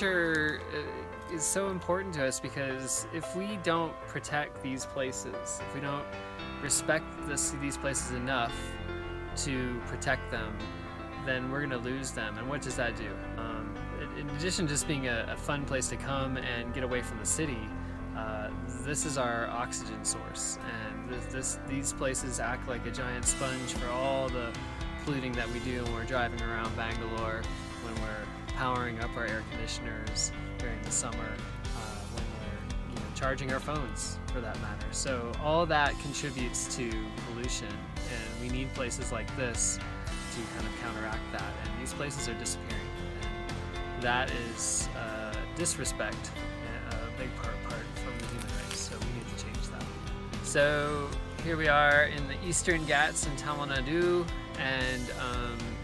nature is so important to us because if we don't protect these places, if we don't respect these places enough to protect them, then we're going to lose them. And what does that do? In addition to just being a fun place to come and get away from the city, this is our oxygen source, and these places act like a giant sponge for all the polluting that we do when we're driving around Bangalore, when we're powering up our air conditioners during the summer, when we're charging our phones for that matter. So all that contributes to pollution, and we need places like this to kind of counteract that, and these places are disappearing, and that is disrespect, a big part from the human race, so we need to change that. So here we are in the Eastern Ghats in Tamil Nadu, and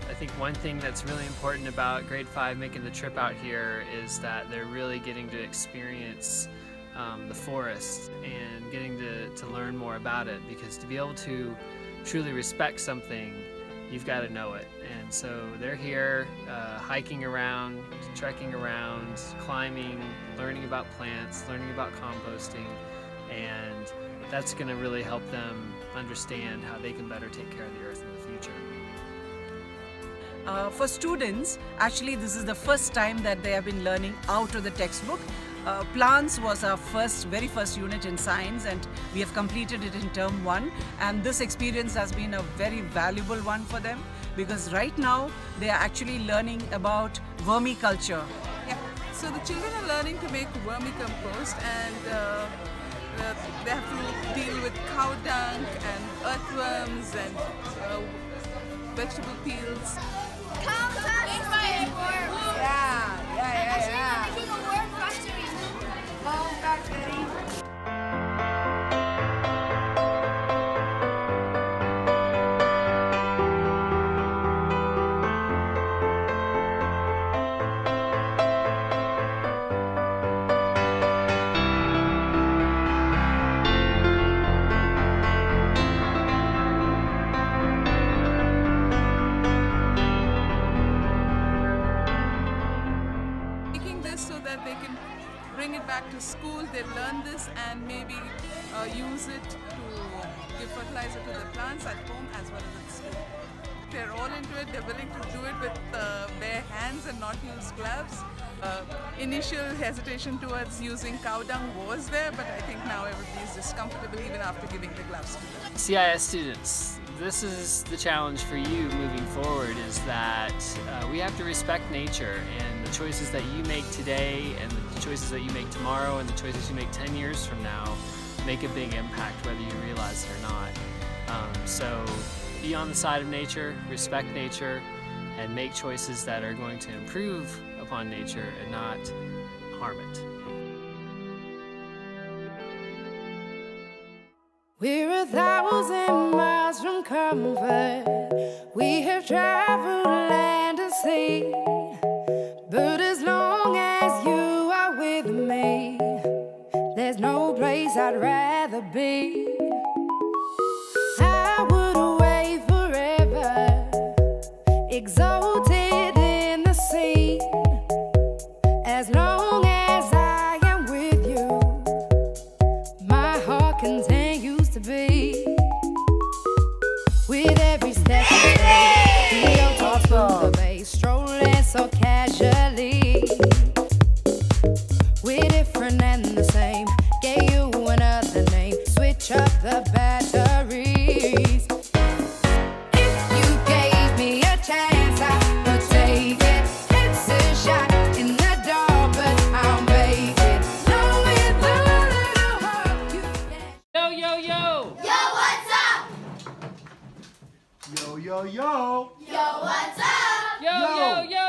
I think one thing that's really important about grade 5 making the trip out here is that they're really getting to experience the forest and getting to learn more about it, because to be able to truly respect something, you've got to know it. And so they're here hiking around, trekking around, climbing, learning about plants, learning about composting, and that's going to really help them understand how they can better take care of the earth in the future. For students, actually this is the first time that they have been learning out of the textbook. Plants was our very first unit in science, and we have completed it in term 1, and this experience has been a very valuable one for them, because right now they are actually learning about vermiculture. Yeah, so the children are learning to make vermicompost, and they have to deal with cow dung and earthworms and vegetable peels. Cow dung is my worm. Yeah. Making a worm factory. Worm factory. So that they can bring it back to school, they learn this and maybe use it to give fertilizer to the plants at home as well as at school. They're all into it, they're willing to do it with bare hands and not use gloves. Initial hesitation towards using cow dung was there, but I think now everybody is just comfortable even after giving the gloves to them. CIS students, this is the challenge for you moving forward, is that we have to respect nature, and the choices that you make today and the choices that you make tomorrow and the choices you make 10 years from now make a big impact whether you realize it or not. So be on the side of nature, respect nature, and make choices that are going to improve upon nature and not harm it. We're 1,000 miles from comfort. We have traveled land and sea, but as long as you are with me, there's no place I'd rather be. I would away forever, exalted in the sea, as long as I am with you, my heart continues to beat. With every step you take, feel talks through the bay, strolling so casually. We're different and the same, gave you another name, switch up the batteries. If you gave me a chance, I would take it. It's a shot in the dark, but I'll make it. Knowing the little heart you can. Yo! Yo, what's up? Yo! Yo, what's up? Yo!